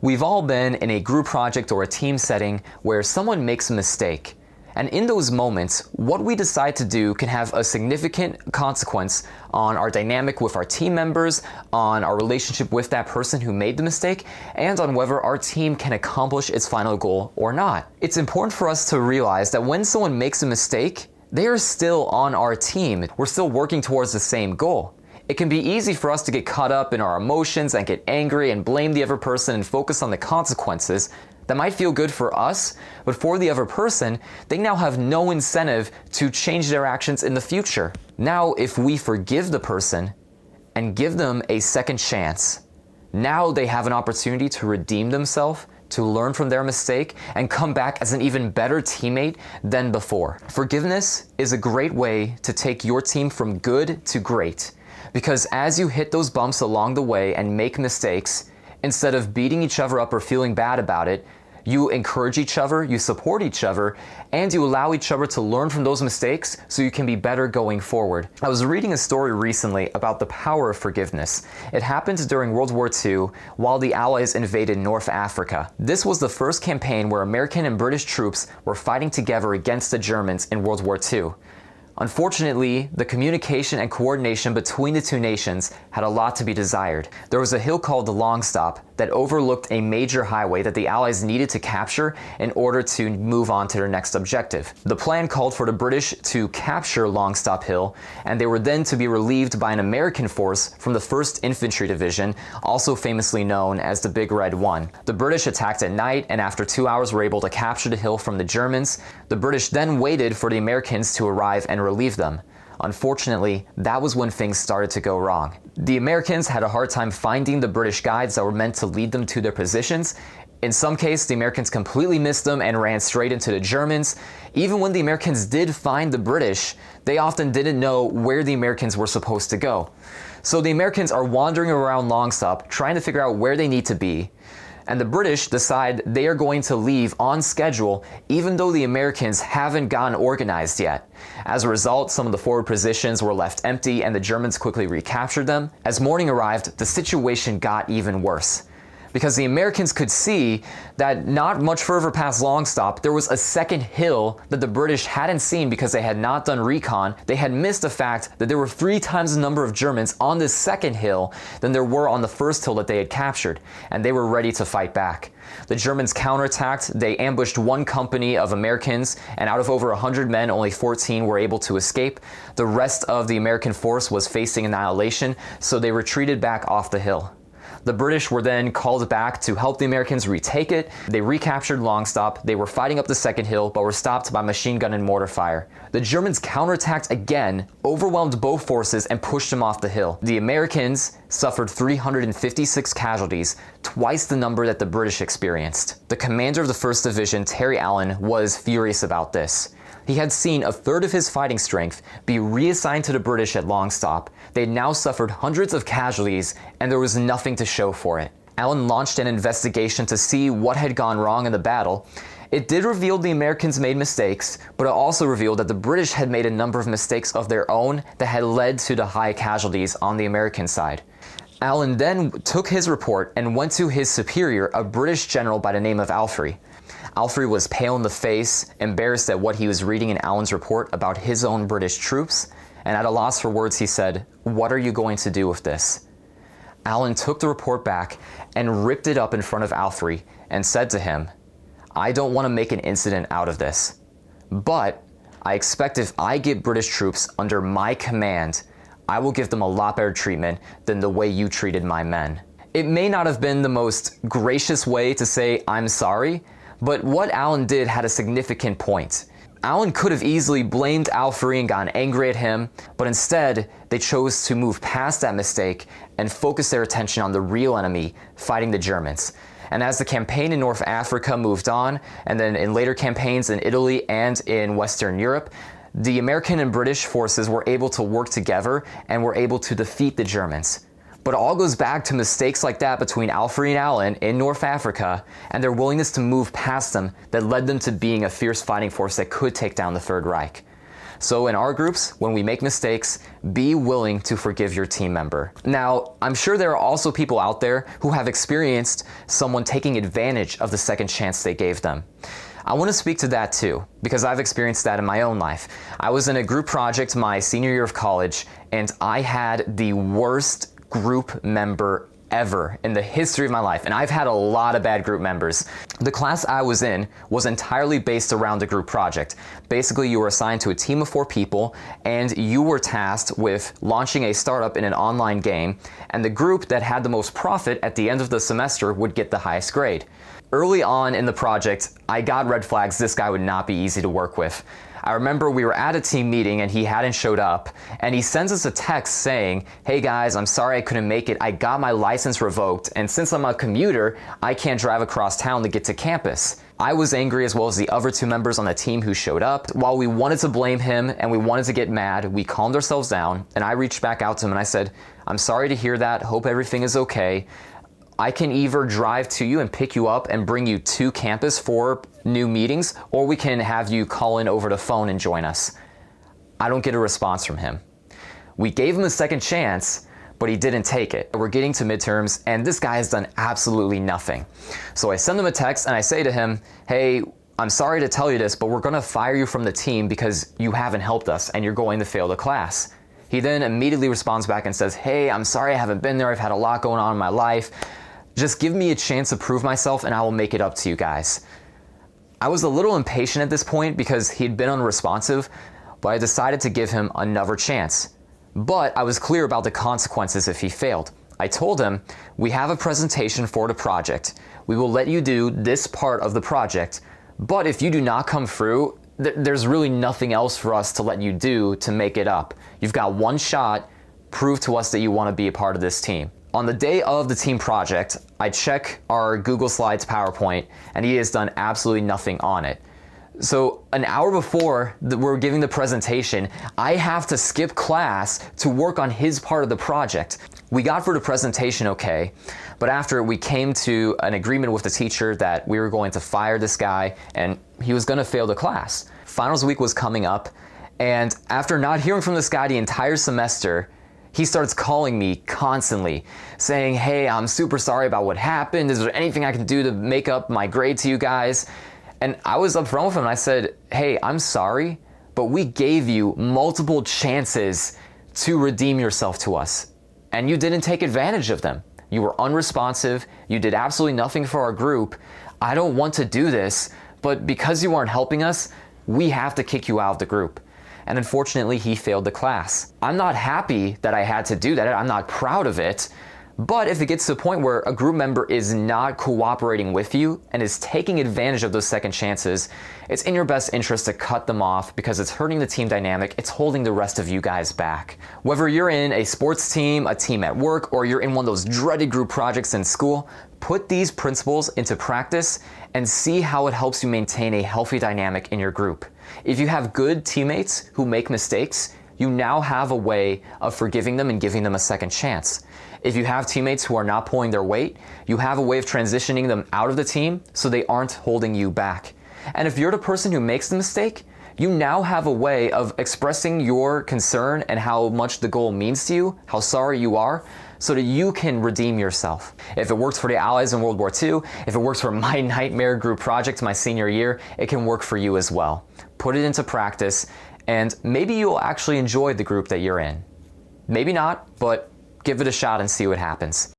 We've all been in a group project or a team setting where someone makes a mistake. And in those moments, what we decide to do can have a significant consequence on our dynamic with our team members, on our relationship with that person who made the mistake, and on whether our team can accomplish its final goal or not. It's important for us to realize that when someone makes a mistake, they are still on our team. We're still working towards the same goal. It can be easy for us to get caught up in our emotions and get angry and blame the other person and focus on the consequences. That might feel good for us, but for the other person, they now have no incentive to change their actions in the future. Now, if we forgive the person and give them a second chance, now they have an opportunity to redeem themselves, to learn from their mistake, and come back as an even better teammate than before. Forgiveness is a great way to take your team from good to great. Because as you hit those bumps along the way and make mistakes, instead of beating each other up or feeling bad about it, you encourage each other, you support each other, and you allow each other to learn from those mistakes so you can be better going forward. I was reading a story recently about the power of forgiveness. It happened during World War II while the Allies invaded North Africa. This was the first campaign where American and British troops were fighting together against the Germans in World War II. Unfortunately, the communication and coordination between the two nations had a lot to be desired. There was a hill called the Long Stop that overlooked a major highway that the Allies needed to capture in order to move on to their next objective. The plan called for the British to capture Long Stop Hill, and they were then to be relieved by an American force from the 1st Infantry Division, also famously known as the Big Red One. The British attacked at night, and after 2 hours were able to capture the hill from the Germans. The British then waited for the Americans to arrive and relieve them. Unfortunately, that was when things started to go wrong. The Americans had a hard time finding the British guides that were meant to lead them to their positions. In some cases, the Americans completely missed them and ran straight into the Germans. Even when the Americans did find the British, they often didn't know where the Americans were supposed to go. So the Americans are wandering around Long Stop, trying to figure out where they need to be. And the British decide they are going to leave on schedule even though the Americans haven't gotten organized yet. As a result, some of the forward positions were left empty and the Germans quickly recaptured them. As morning arrived, the situation got even worse, because the Americans could see that not much further past Long Stop, there was a second hill that the British hadn't seen because they had not done recon. They had missed the fact that there were 3 times the number of Germans on this second hill than there were on the first hill that they had captured, and they were ready to fight back. The Germans counterattacked. They ambushed 1 company of Americans, and out of over 100 men, only 14 were able to escape. The rest of the American force was facing annihilation, so they retreated back off the hill. The British were then called back to help the Americans retake it. They recaptured Long Stop. They were fighting up the second hill, but were stopped by machine gun and mortar fire. The Germans counterattacked again, overwhelmed both forces, and pushed them off the hill. The Americans suffered 356 casualties, twice the number that the British experienced. The commander of the 1st Division, Terry Allen, was furious about this. He had seen 1/3 of his fighting strength be reassigned to the British at Long Stop. They had now suffered hundreds of casualties, and there was nothing to show for it. Allen launched an investigation to see what had gone wrong in the battle. It did reveal the Americans made mistakes, but it also revealed that the British had made a number of mistakes of their own that had led to the high casualties on the American side. Allen then took his report and went to his superior, a British general by the name of Alfrey. Alfrey was pale in the face, embarrassed at what he was reading in Allen's report about his own British troops, and at a loss for words he said, "What are you going to do with this?" Allen took the report back and ripped it up in front of Alfrey and said to him, "I don't want to make an incident out of this, but I expect if I get British troops under my command, I will give them a lot better treatment than the way you treated my men." It may not have been the most gracious way to say "I'm sorry," but what Allen did had a significant point. Allen could have easily blamed Alfrey and gotten angry at him, but instead they chose to move past that mistake and focus their attention on the real enemy, fighting the Germans. And as the campaign in North Africa moved on, and then in later campaigns in Italy and in Western Europe, the American and British forces were able to work together and were able to defeat the Germans. But it all goes back to mistakes like that between Alfrey and Allen in North Africa and their willingness to move past them that led them to being a fierce fighting force that could take down the Third Reich. So in our groups, when we make mistakes, be willing to forgive your team member. Now, I'm sure there are also people out there who have experienced someone taking advantage of the second chance they gave them. I want to speak to that too, because I've experienced that in my own life. I was in a group project my senior year of college, and I had the worst group member ever in the history of my life, and I've had a lot of bad group members. The class I was in was entirely based around the group project. Basically, you were assigned to a team of 4 people, and you were tasked with launching a startup in an online game, and the group that had the most profit at the end of the semester would get the highest grade. Early on in the project, I got red flags this guy would not be easy to work with. I remember we were at a team meeting and he hadn't showed up, and he sends us a text saying, "Hey guys, I'm sorry I couldn't make it. I got my license revoked, and since I'm a commuter, I can't drive across town to get to campus." I was angry, as well as the other 2 members on the team who showed up. While we wanted to blame him and we wanted to get mad, we calmed ourselves down, and I reached back out to him and I said, "I'm sorry to hear that. Hope everything is okay. I can either drive to you and pick you up and bring you to campus for new meetings, or we can have you call in over the phone and join us." I don't get a response from him. We gave him a second chance, but he didn't take it. We're getting to midterms, and this guy has done absolutely nothing. So I send him a text and I say to him, "Hey, I'm sorry to tell you this, but we're gonna fire you from the team because you haven't helped us and you're going to fail the class." He then immediately responds back and says, "Hey, I'm sorry I haven't been there. I've had a lot going on in my life. Just give me a chance to prove myself and I will make it up to you guys." I was a little impatient at this point because he'd been unresponsive, but I decided to give him another chance. But I was clear about the consequences if he failed. I told him, "We have a presentation for the project. We will let you do this part of the project, but if you do not come through, there's really nothing else for us to let you do to make it up. You've got one shot. Prove to us that you want to be a part of this team." On the day of the team project, I check our Google Slides PowerPoint, and he has done absolutely nothing on it. So an hour before we're giving the presentation, I have to skip class to work on his part of the project. We got through the presentation okay, but after we came to an agreement with the teacher that we were going to fire this guy and he was going to fail the class. Finals week was coming up, and after not hearing from this guy the entire semester, he starts calling me constantly, saying, "Hey, I'm super sorry about what happened. Is there anything I can do to make up my grade to you guys?" And I was upfront with him and I said, "Hey, I'm sorry, but we gave you multiple chances to redeem yourself to us, and you didn't take advantage of them. You were unresponsive. You did absolutely nothing for our group. I don't want to do this, but because you aren't helping us, we have to kick you out of the group." And unfortunately, he failed the class. I'm not happy that I had to do that. I'm not proud of it. But if it gets to a point where a group member is not cooperating with you and is taking advantage of those second chances, it's in your best interest to cut them off because it's hurting the team dynamic. It's holding the rest of you guys back. Whether you're in a sports team, a team at work, or you're in one of those dreaded group projects in school, put these principles into practice and see how it helps you maintain a healthy dynamic in your group. If you have good teammates who make mistakes, you now have a way of forgiving them and giving them a second chance. If you have teammates who are not pulling their weight, you have a way of transitioning them out of the team so they aren't holding you back. And if you're the person who makes the mistake, you now have a way of expressing your concern and how much the goal means to you, how sorry you are, so that you can redeem yourself. If it worked for the Allies in World War II, if it works for my nightmare group project my senior year, it can work for you as well. Put it into practice, and maybe you'll actually enjoy the group that you're in. Maybe not, but give it a shot and see what happens.